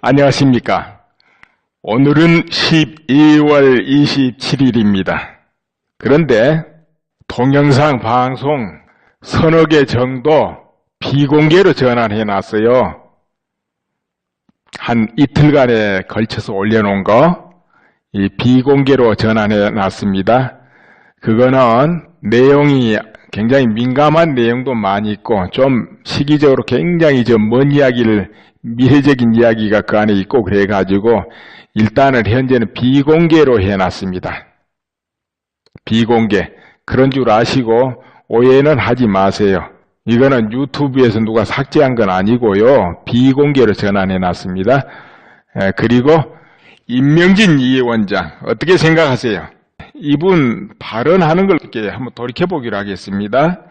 안녕하십니까. 오늘은 12월 27일입니다. 그런데 동영상 방송 서너 개 정도 비공개로 전환해 놨어요. 한 이틀간에 걸쳐서 올려놓은 거 이 비공개로 전환해 놨습니다. 그거는 내용이 굉장히 민감한 내용도 많이 있고 좀 시기적으로 굉장히 먼 이야기를 미래적인 이야기가 그 안에 있고 그래가지고 일단은 현재는 비공개로 해놨습니다. 비공개. 그런 줄 아시고 오해는 하지 마세요. 이거는 유튜브에서 누가 삭제한 건 아니고요. 비공개로 전환해놨습니다. 그리고 임명진 이 원장 어떻게 생각하세요? 이분 발언하는 걸 이렇게 한번 돌이켜보기로 하겠습니다.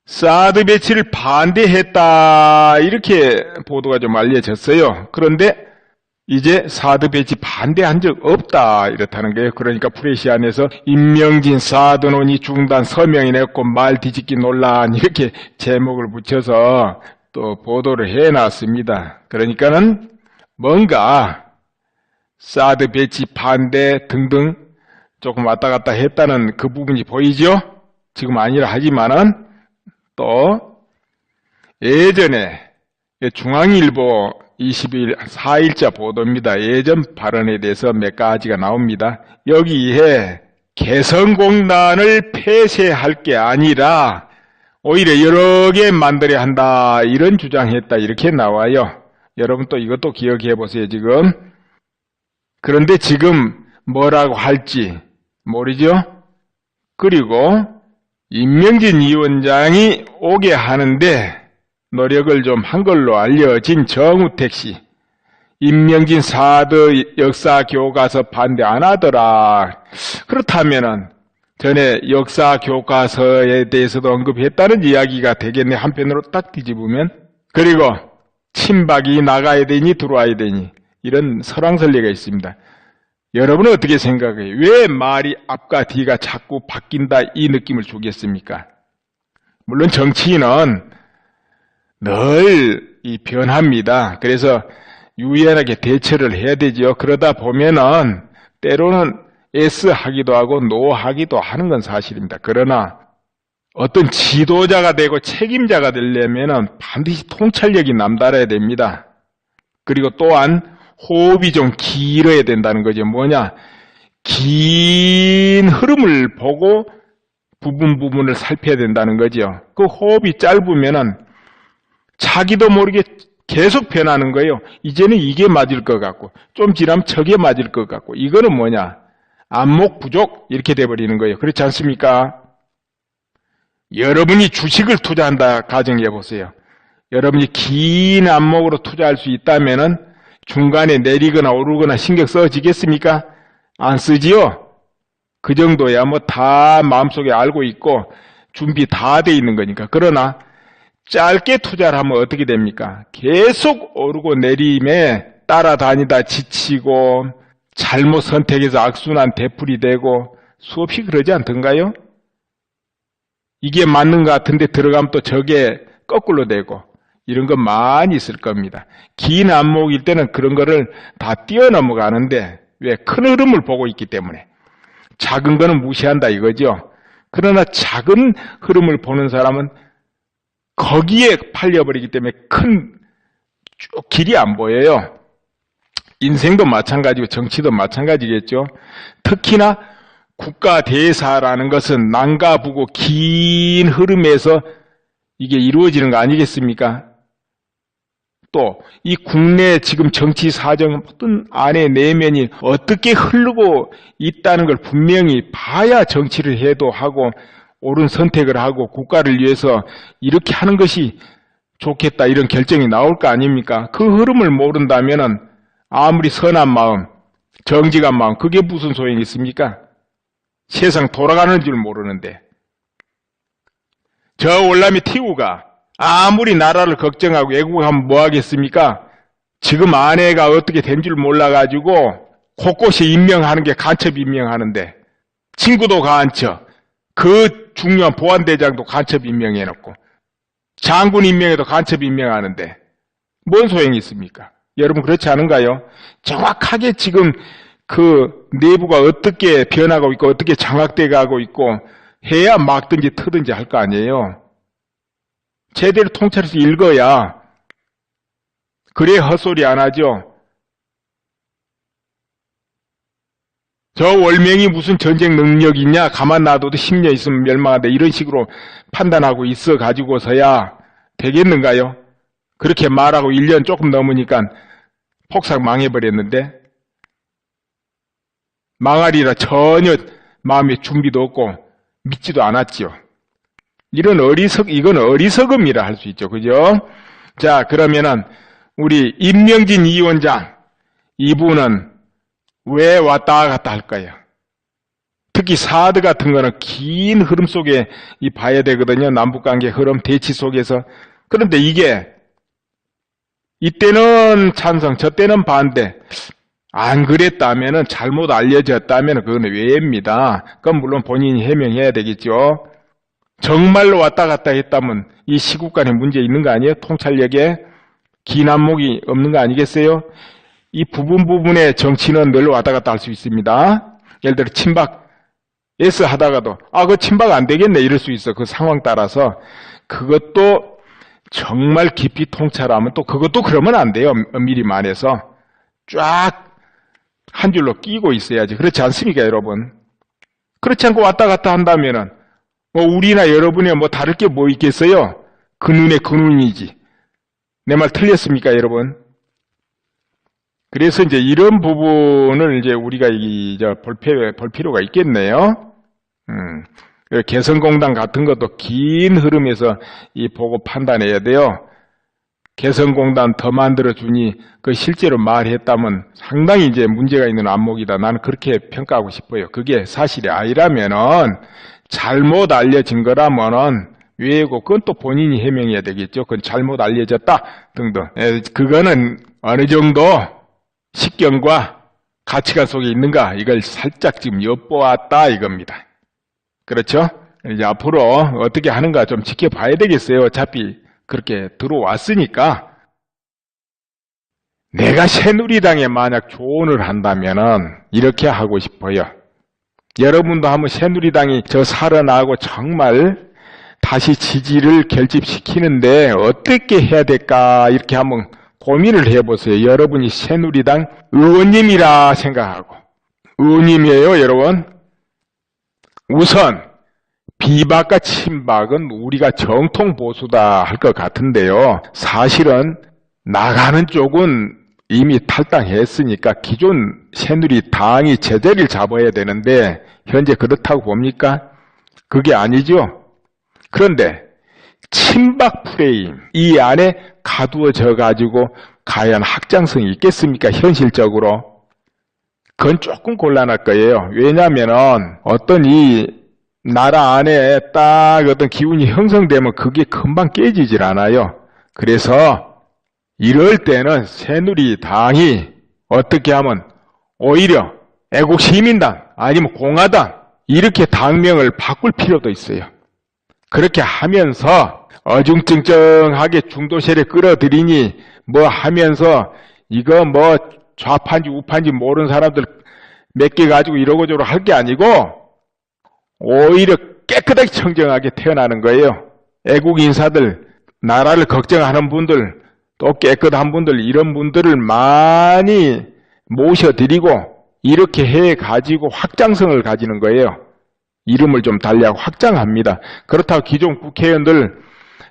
사드 배치를 반대했다 이렇게 보도가 좀 알려졌어요. 그런데 이제 사드 배치 반대한 적 없다 이렇다는 거예요. 그러니까 프레시안에서 임명진 사드 논의 중단 서명이 냈고 말 뒤집기 논란 이렇게 제목을 붙여서 또 보도를 해놨습니다. 그러니까는 뭔가 사드 배치 반대 등등 조금 왔다 갔다 했다는 그 부분이 보이죠? 지금 아니라 하지만은 또 예전에 중앙일보 20일 4일자 보도입니다. 예전 발언에 대해서 몇 가지가 나옵니다. 여기에 개성공단을 폐쇄할 게 아니라 오히려 여러 개 만들어야 한다 이런 주장했다 이렇게 나와요. 여러분 또 이것도 기억해 보세요. 지금 그런데 지금 뭐라고 할지 모르죠? 그리고 임명진 위원장이 오게 하는데 노력을 좀 한 걸로 알려진 정우택 씨. 임명진 사드 역사교과서 반대 안 하더라. 그렇다면은 전에 역사교과서에 대해서도 언급했다는 이야기가 되겠네. 한편으로 딱 뒤집으면. 그리고 친박이 나가야 되니 들어와야 되니 이런 설왕설래가 있습니다. 여러분은 어떻게 생각해요? 왜 말이 앞과 뒤가 자꾸 바뀐다 이 느낌을 주겠습니까? 물론 정치인은 늘 이 변합니다. 그래서 유연하게 대처를 해야 되죠. 그러다 보면은 때로는 S 하기도 하고 노 하기도 하는 건 사실입니다. 그러나 어떤 지도자가 되고 책임자가 되려면은 반드시 통찰력이 남달아야 됩니다. 그리고 또한 호흡이 좀 길어야 된다는 거죠. 뭐냐? 긴 흐름을 보고 부분을 살펴야 된다는 거죠. 그 호흡이 짧으면은 자기도 모르게 계속 변하는 거예요. 이제는 이게 맞을 것 같고 좀 지나면 저게 맞을 것 같고 이거는 뭐냐? 안목 부족 이렇게 돼버리는 거예요. 그렇지 않습니까? 여러분이 주식을 투자한다 가정해 보세요. 여러분이 긴 안목으로 투자할 수 있다면은 중간에 내리거나 오르거나 신경 써지겠습니까? 안 쓰지요? 그 정도야 뭐 다 마음속에 알고 있고 준비 다 돼 있는 거니까. 그러나 짧게 투자를 하면 어떻게 됩니까? 계속 오르고 내림에 따라다니다 지치고 잘못 선택해서 악순환 되풀이 되고 수없이 그러지 않던가요? 이게 맞는 것 같은데 들어가면 또 저게 거꾸로 되고 이런 거 많이 있을 겁니다. 긴 안목일 때는 그런 거를 다 뛰어넘어가는데 왜? 큰 흐름을 보고 있기 때문에. 작은 거는 무시한다 이거죠. 그러나 작은 흐름을 보는 사람은 거기에 팔려버리기 때문에 큰 쭉 길이 안 보여요. 인생도 마찬가지고 정치도 마찬가지겠죠. 특히나 국가 대사라는 것은 남과 북고 긴 흐름에서 이게 이루어지는 거 아니겠습니까? 또 이 국내 지금 정치 사정 어떤 안의 내면이 어떻게 흐르고 있다는 걸 분명히 봐야 정치를 해도 하고 옳은 선택을 하고 국가를 위해서 이렇게 하는 것이 좋겠다 이런 결정이 나올 거 아닙니까? 그 흐름을 모른다면은 아무리 선한 마음, 정직한 마음 그게 무슨 소용이 있습니까? 세상 돌아가는 줄 모르는데. 저 월남이 티우가 아무리 나라를 걱정하고 애국하면 뭐 하겠습니까? 지금 아내가 어떻게 된 줄 몰라가지고 곳곳에 임명하는 게 간첩 임명하는데 친구도 간첩, 그 중요한 보안대장도 간첩 임명해놓고 장군 임명에도 간첩 임명하는데 뭔 소용이 있습니까? 여러분 그렇지 않은가요? 정확하게 지금 그 내부가 어떻게 변하고 있고 어떻게 장악돼 가고 있고 해야 막든지 트든지 할 거 아니에요. 제대로 통찰해서 읽어야 그래 헛소리 안 하죠. 저 월명이 무슨 전쟁 능력이 있냐? 가만 놔둬도 10년 있으면 멸망한다. 이런 식으로 판단하고 있어 가지고서야 되겠는가요? 그렇게 말하고 1년 조금 넘으니까 폭삭 망해버렸는데 망하리라 전혀 마음의 준비도 없고 믿지도 않았지요. 이건 어리석음이라 할 수 있죠. 그죠? 자, 그러면은 우리 임명진 이 위원장 이분은 왜 왔다 갔다 할까요? 특히 사드 같은 거는 긴 흐름 속에 봐야 되거든요. 남북관계 흐름 대치 속에서. 그런데 이게 이때는 찬성, 저때는 반대. 안 그랬다면은 잘못 알려졌다면 그건 외입니다. 그건 물론 본인이 해명해야 되겠죠. 정말로 왔다 갔다 했다면 이 시국 간에 문제 있는 거 아니에요? 통찰력에 긴 안목이 없는 거 아니겠어요? 이 부분의 정치는 늘 왔다 갔다 할 수 있습니다. 예를 들어 친박 S 하다가도 그 친박 안 되겠네 이럴 수 있어. 그 상황 따라서. 그것도 정말 깊이 통찰하면 또 그것도 그러면 안 돼요. 미리 말해서 쫙 한 줄로 끼고 있어야지. 그렇지 않습니까, 여러분? 그렇지 않고 왔다 갔다 한다면은 우리나 여러분이 다를 게 뭐 있겠어요? 그 눈에 그 눈이지. 내 말 틀렸습니까, 여러분? 그래서 이제 이런 부분을 이제 우리가 볼 필요가 있겠네요. 개성공단 같은 것도 긴 흐름에서 보고 판단해야 돼요. 개성공단 더 만들어주니 실제로 말했다면 상당히 이제 문제가 있는 안목이다. 나는 그렇게 평가하고 싶어요. 그게 사실이 아니라면은 잘못 알려진 거라면은 왜고 그건 또 본인이 해명해야 되겠죠. 그건 잘못 알려졌다 등등. 그거는 어느 정도 식견과 가치관 속에 있는가 이걸 살짝 지금 엿보았다 이겁니다. 그렇죠? 이제 앞으로 어떻게 하는가 좀 지켜봐야 되겠어요. 어차피 그렇게 들어왔으니까. 내가 새누리당에 만약 조언을 한다면은 이렇게 하고 싶어요. 여러분도 한번 새누리당이 살아나고 정말 다시 지지를 결집시키는데 어떻게 해야 될까 이렇게 한번 고민을 해보세요. 여러분이 새누리당 의원님이라 생각하고. 의원님이에요, 여러분. 우선 비박과 친박은 우리가 정통 보수다 할 것 같은데요. 사실은 나가는 쪽은 이미 탈당했으니까 기존 새누리당이 제자리를 잡아야 되는데 현재 그렇다고 봅니까? 그게 아니죠. 그런데 친박 프레임 이 안에 가두어져 가지고 과연 확장성이 있겠습니까? 현실적으로. 그건 조금 곤란할 거예요. 왜냐하면 어떤 이 나라 안에 딱 어떤 기운이 형성되면 그게 금방 깨지질 않아요. 그래서 이럴 때는 새누리당이 어떻게 하면 오히려 애국시민당 아니면 공화당 이렇게 당명을 바꿀 필요도 있어요. 그렇게 하면서 어중쩡쩡하게 중도 세력 끌어들이니 뭐 하면서 이거 뭐 좌파인지 우파인지 모르는 사람들 몇 개 가지고 이러고 저러고 할 게 아니고 오히려 깨끗하게 청정하게 태어나는 거예요. 애국 인사들, 나라를 걱정하는 분들, 또 깨끗한 분들 이런 분들을 많이 모셔드리고 이렇게 해가지고 확장성을 가지는 거예요. 이름을 좀 달리하고 확장합니다. 그렇다고 기존 국회의원들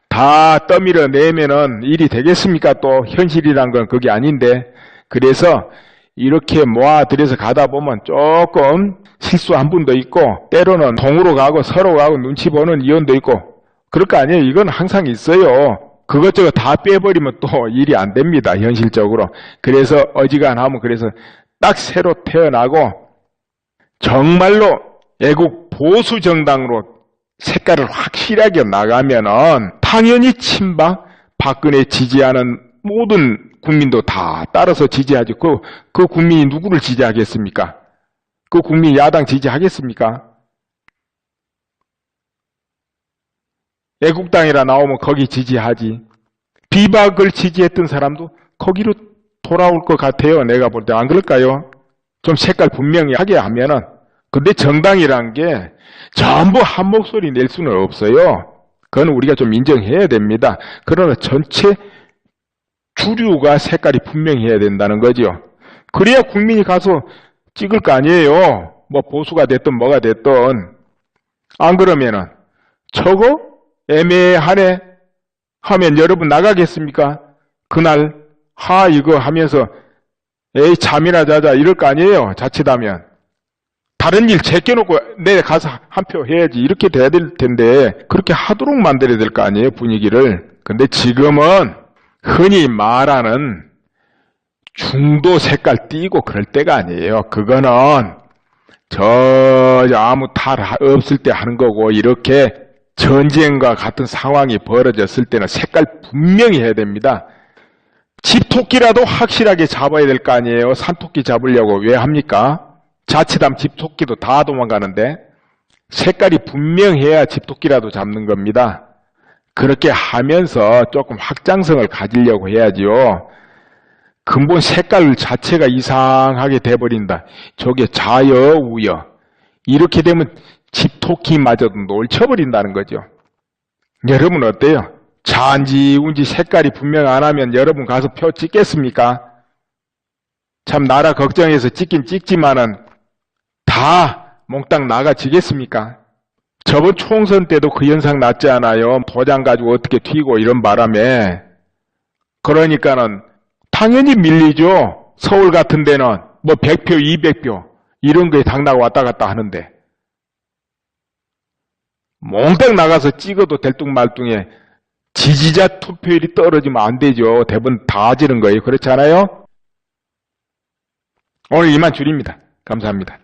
다 떠밀어 내면은 일이 되겠습니까? 또 현실이란 건 그게 아닌데. 그래서 이렇게 모아들여서 가다 보면 조금 실수한 분도 있고 때로는 동으로 가고 서로 가고 눈치 보는 의원도 있고 그럴 거 아니에요. 이건 항상 있어요. 그것저것 다 빼버리면 또 일이 안 됩니다. 현실적으로. 그래서 어지간하면 그래서 딱 새로 태어나고 정말로 애국 보수 정당으로 색깔을 확실하게 나가면은 당연히 친박, 박근혜 지지하는 모든 국민도 다 따라서 지지하죠. 그 국민이 누구를 지지하겠습니까? 그 국민 야당 지지하겠습니까? 애국당이라 나오면 거기 지지하지. 비박을 지지했던 사람도 거기로 돌아올 것 같아요. 내가 볼 때. 안 그럴까요? 좀 색깔 분명히 하게 하면은. 근데 정당이란 게 전부 한 목소리 낼 수는 없어요. 그건 우리가 좀 인정해야 됩니다. 그러나 전체 주류가 색깔이 분명히 해야 된다는 거죠. 그래야 국민이 가서 찍을 거 아니에요. 뭐 보수가 됐든 뭐가 됐든. 안 그러면은 저거 애매하네 하면 여러분 나가겠습니까? 그날 이거 하면서 에이 잠이나 자자 이럴 거 아니에요. 자칫하면. 다른 일 제껴놓고 내일 가서 한 표 해야지 이렇게 돼야 될 텐데 그렇게 하도록 만들어야 될 거 아니에요. 분위기를. 근데 지금은 흔히 말하는 중도 색깔 띄고 그럴 때가 아니에요. 그거는 아무 탈 없을 때 하는 거고 이렇게 전쟁과 같은 상황이 벌어졌을 때는 색깔 분명히 해야 됩니다. 집토끼라도 확실하게 잡아야 될 거 아니에요. 산토끼 잡으려고 왜 합니까? 자칫하면 집토끼도 다 도망가는데 색깔이 분명해야 집토끼라도 잡는 겁니다. 그렇게 하면서 조금 확장성을 가지려고 해야지요. 근본 색깔 자체가 이상하게 돼버린다. 저게 좌여 우여 이렇게 되면 집토끼마저도 놀쳐버린다는 거죠. 여러분 어때요? 좌인지 우인지 색깔이 분명 안 하면 여러분 가서 표 찍겠습니까? 참 나라 걱정해서 찍긴 찍지만은 다 몽땅 나가지겠습니까? 저번 총선 때도 그 현상 났지 않아요? 도장 가지고 어떻게 튀고 이런 바람에. 그러니까는 당연히 밀리죠. 서울 같은 데는 뭐 100표, 200표 이런 거에 당나가 왔다 갔다 하는데 몽땅 나가서 찍어도 들뚱말뚱해. 지지자 투표율이 떨어지면 안 되죠. 대부분 다 지른 거예요. 그렇지 않아요? 오늘 이만 줄입니다. 감사합니다.